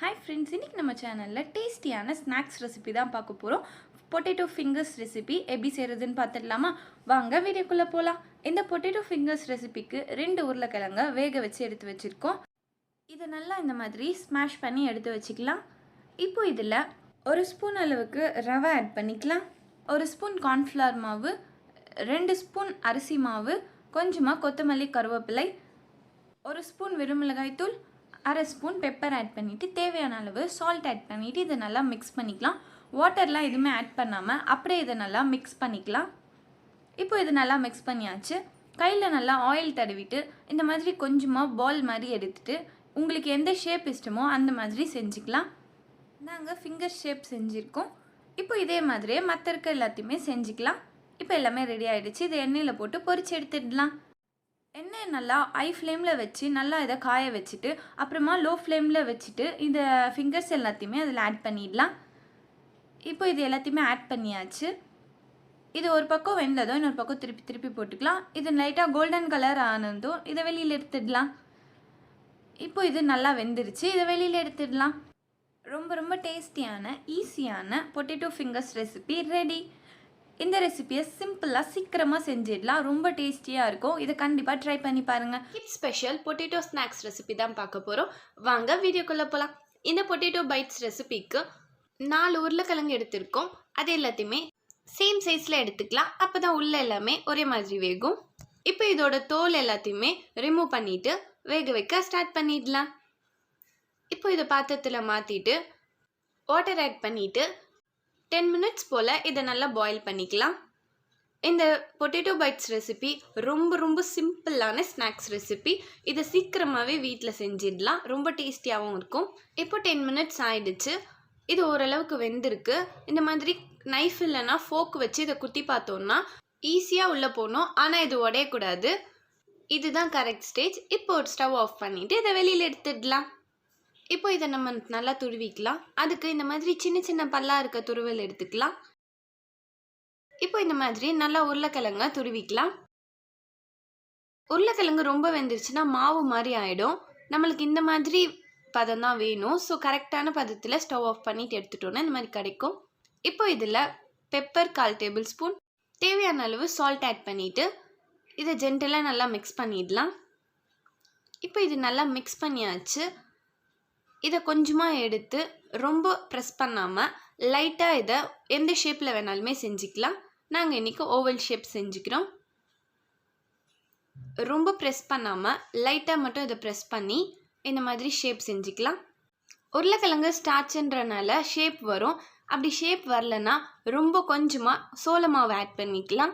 Hi friends, இன்னைக்கு நம்ம சேனல்ல டேஸ்டியான ஸ்நாக்ஸ் ரெசிபி தான் பார்க்க போறோம். பொட்டேட்டோ ஃபிங்கர்ஸ் ரெசிபி எப்படி செய்யறதுன்னு பார்த்துடலாமா? வாங்க வீடியோக்குள்ள போலாம். இந்த பொட்டேட்டோ ஃபிங்கர்ஸ் ரெசிபிக்கு 2 உருளைக்கிழங்க வேக வச்சு எடுத்து வச்சிருக்கோம். இதை நல்லா இந்த மாதிரி ஸ்மாஷ் பண்ணி எடுத்து வச்சுக்கலாம். இப்போ இதில் 1 ஸ்பூன் அளவுக்கு ரவை ஆட் பண்ணிக்கலாம். 1 ஸ்பூன் கார்ன்ஃப்ளவர் மாவு, 2 ஸ்பூன் அரிசி மாவு, கொஞ்சமாக கொத்தமல்லி கருவேப்பிலை, 1 ஸ்பூன் வெறுமிளகாய் தூள், 1/2 ஸ்பூன் பெப்பர் ஆட் பண்ணிவிட்டு தேவையான அளவு சால்ட் ஆட் பண்ணிவிட்டு இதை நல்லா மிக்ஸ் பண்ணிக்கலாம். வாட்டர்லாம் எதுவுமே ஆட் பண்ணாமல் அப்படியே இதை நல்லா மிக்ஸ் பண்ணிக்கலாம். இப்போ இது நல்லா மிக்ஸ் பண்ணியாச்சு. கையில் நல்லா ஆயில் தடவிட்டு இந்த மாதிரி கொஞ்சமாக பால் மாதிரி எடுத்துகிட்டு உங்களுக்கு எந்த ஷேப் இஷ்டமோ அந்த மாதிரி செஞ்சுக்கலாம். நாங்கள் ஃபிங்கர் ஷேப் செஞ்சுருக்கோம். இப்போ இதே மாதிரியே மற்ற இருக்க எல்லாத்தையுமே செஞ்சுக்கலாம். இப்போ எல்லாமே ரெடி ஆகிடுச்சு. இதை எண்ணெயில் போட்டு பொரிச்சு எடுத்துடலாம். எண்ணெய் நல்லா ஹை ஃப்ளேமில் வச்சு நல்லா இதை காய வச்சுட்டு அப்புறமா லோ ஃப்ளேமில் வச்சுட்டு இந்த ஃபிங்கர்ஸ் எல்லாத்தையுமே அதில் ஆட் பண்ணிடலாம். இப்போ இது எல்லாத்தையுமே ஆட் பண்ணியாச்சு. இது ஒரு பக்கம் வெந்ததும் இன்னொரு பக்கம் திருப்பி திருப்பி போட்டுக்கலாம். இது லைட்டாக கோல்டன் கலர் ஆனதும் இதை வெளியில் எடுத்துடலாம். இப்போ இது நல்லா வெந்துருச்சு. இதை வெளியில் எடுத்துடலாம். ரொம்ப ரொம்ப டேஸ்டியான ஈஸியான பொட்டேட்டோ ஃபிங்கர்ஸ் ரெசிபி ரெடி. இந்த ரெசிபியை சிம்பிளாக சீக்கிரமாக செஞ்சிடலாம். ரொம்ப டேஸ்டியாக இருக்கும். இதை கண்டிப்பாக ட்ரை பண்ணி பாருங்கள். Kids special potato snacks recipe தான் பார்க்க போகிறோம். வாங்க வீடியோக்குள்ளே போகலாம். இந்த பொட்டேட்டோ பைட்ஸ் ரெசிபிக்கு 4 உருளைக்கிழங்கு எடுத்திருக்கோம். அது எல்லாத்தையுமே சேம் சைஸில் எடுத்துக்கலாம். அப்போ தான் உள்ள எல்லாமே ஒரே மாதிரி வேகும். இப்போ இதோட தோல் எல்லாத்தையுமே ரிமூவ் பண்ணிவிட்டு வேக வைக்க ஸ்டார்ட் பண்ணிடலாம். இப்போ இதை பாத்திரத்தில் மாற்றிட்டு வாட்டர் ஆட் பண்ணிவிட்டு 10 மினிட்ஸ் போல் இதை நல்லா பாயில் பண்ணிக்கலாம். இந்த பொட்டேட்டோ பைட்ஸ் ரெசிபி ரொம்ப ரொம்ப சிம்பிளான ஸ்நாக்ஸ் ரெசிபி. இதை சீக்கிரமாகவே வீட்டில் செஞ்சிடலாம். ரொம்ப டேஸ்டியாகவும் இருக்கும். இப்போ 10 மினிட்ஸ் ஆயிடுச்சு. இது ஓரளவுக்கு வெந்திருக்கு. இந்த மாதிரி நைஃப் இல்லைன்னா ஃபோக் வச்சு இதை குத்தி பார்த்தோன்னா ஈஸியாக உள்ளே போகணும். ஆனால் இது உடையக்கூடாது. இதுதான் கரெக்ட் ஸ்டேஜ். இப்போ ஒரு ஸ்டவ் ஆஃப் பண்ணிவிட்டு இதை வெளியில் எடுத்துடலாம். இப்போ இதை நம்ம நல்லா துருவிக்கலாம். அதுக்கு இந்த மாதிரி சின்ன சின்ன பல்லா இருக்க துருவல் எடுத்துக்கலாம். இப்போ இந்த மாதிரி நல்லா உருளைக்கிழங்க துருவிக்கலாம். உருளைக்கிழங்கு ரொம்ப வெந்துருச்சுன்னா மாவு மாதிரி ஆகிடும். நம்மளுக்கு இந்த மாதிரி பதம் தான் வேணும். ஸோ கரெக்டான பதத்தில் ஸ்டவ் ஆஃப் பண்ணிட்டு எடுத்துட்டோன்னா இந்த மாதிரி கிடைக்கும். இப்போ இதில் பெப்பர் 1/4 டேபிள் ஸ்பூன், தேவையான அளவு சால்ட் ஆட் பண்ணிவிட்டு இதை ஜென்டலாக நல்லா மிக்ஸ் பண்ணிடலாம். இப்போ இது நல்லா மிக்ஸ் பண்ணியாச்சு. இதை கொஞ்சமாக எடுத்து ரொம்ப ப்ரெஸ் பண்ணாமல் லைட்டாக இதை எந்த ஷேப்பில் வேணாலுமே செஞ்சுக்கலாம். நாங்கள் இன்றைக்கி ஓவல் ஷேப் செஞ்சுக்கிறோம். ரொம்ப ப்ரெஸ் பண்ணாமல் லைட்டாக மட்டும் இதை ப்ரெஸ் பண்ணி இந்த மாதிரி ஷேப் செஞ்சுக்கலாம். உருளைக்கிழங்கு ஸ்டார்ச்ன்றனால ஷேப் வரும். அப்படி ஷேப் வரலன்னா ரொம்ப கொஞ்சமாக சோள மாவு ஆட் பண்ணிக்கலாம்.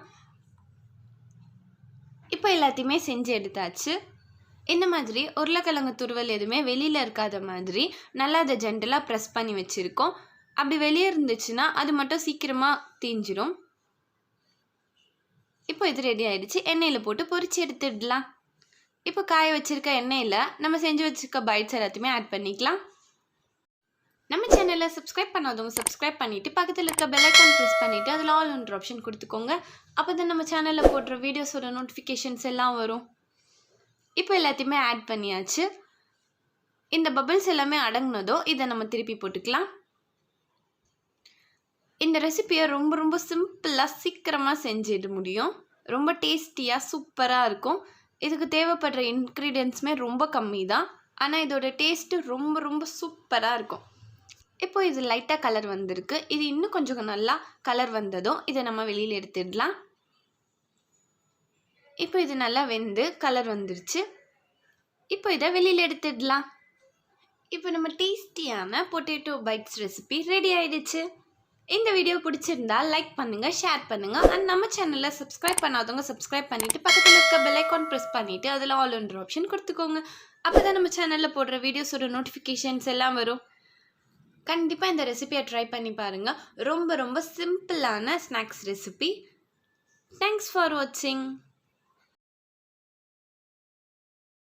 இப்போ எல்லாத்தையுமே செஞ்சு எடுத்தாச்சு. இந்த மாதிரி உருளைக்கிழங்கு துருவல் எதுவுமே வெளியில் இருக்காத மாதிரி நல்லா அதை ஜென்டலாக ப்ரெஸ் பண்ணி வச்சுருக்கோம். அப்படி வெளியே இருந்துச்சுன்னா அது மட்டும் சீக்கிரமாக தீஞ்சிரும். இப்போ இது ரெடி ஆகிடுச்சு. எண்ணெயில் போட்டு பொரிச்சு எடுத்துடலாம். இப்போ காய வச்சுருக்க எண்ணெயில் நம்ம செஞ்சு வச்சுருக்க பைட்ஸ் எல்லாத்தையுமே ஆட் பண்ணிக்கலாம். நம்ம சேனலை சப்ஸ்கிரைப் பண்ணாதவங்க சப்ஸ்கிரைப் பண்ணிவிட்டு பக்கத்தில் இருக்க பெல் ஐக்கான் ப்ரெஸ் பண்ணிவிட்டு அதில் ஆல் ஒன்ற ஆப்ஷன் கொடுத்துக்கோங்க. அப்போ தான் நம்ம சேனலில் போடுற வீடியோஸோட நோட்டிஃபிகேஷன்ஸ் எல்லாம் வரும். இப்போ எல்லாத்தையுமே ஆட் பண்ணியாச்சு. இந்த பபிள்ஸ் எல்லாமே அடங்கினதோ இதை நம்ம திருப்பி போட்டுக்கலாம். இந்த ரெசிபியை ரொம்ப ரொம்ப சிம்பிளாக சீக்கிரமாக செஞ்சிட முடியும். ரொம்ப டேஸ்டியாக சூப்பராக இருக்கும். இதுக்கு தேவைப்படுற இன்க்ரீடியன்ட்ஸுமே ரொம்ப கம்மி தான். ஆனால் இதோட டேஸ்ட்டு ரொம்ப ரொம்ப சூப்பராக இருக்கும். இப்போ இது லைட்டாக கலர் வந்திருக்கு. இது இன்னும் கொஞ்சம் நல்லா கலர் வந்ததும் இதை நம்ம வெளியில் எடுத்துடலாம். இப்போ இது நல்லா வெந்து கலர் வந்துருச்சு. இப்போ இதை வெளியில் எடுத்துடலாம். இப்போ நம்ம டேஸ்டியான பொட்டேட்டோ பைட்ஸ் ரெசிபி ரெடி ஆகிடுச்சு. இந்த வீடியோ பிடிச்சிருந்தா லைக் பண்ணுங்கள், ஷேர் பண்ணுங்கள். அண்ட் நம்ம சேனலில் சப்ஸ்கிரைப் பண்ணாதவங்க சப்ஸ்கிரைப் பண்ணிவிட்டு பக்கத்தில் இருக்க பெல் ஐக்கான் ப்ரெஸ் பண்ணிவிட்டு அதில் ஆல் ஒன்ற ஆப்ஷன் கொடுத்துக்கோங்க. அப்போ தான் நம்ம சேனலில் போடுற வீடியோஸோட நோட்டிஃபிகேஷன்ஸ் எல்லாம் வரும். கண்டிப்பாக இந்த ரெசிபியை ட்ரை பண்ணி பாருங்கள். ரொம்ப ரொம்ப சிம்பிளான ஸ்நாக்ஸ் ரெசிபி. தேங்க்ஸ் ஃபார் வாட்சிங்.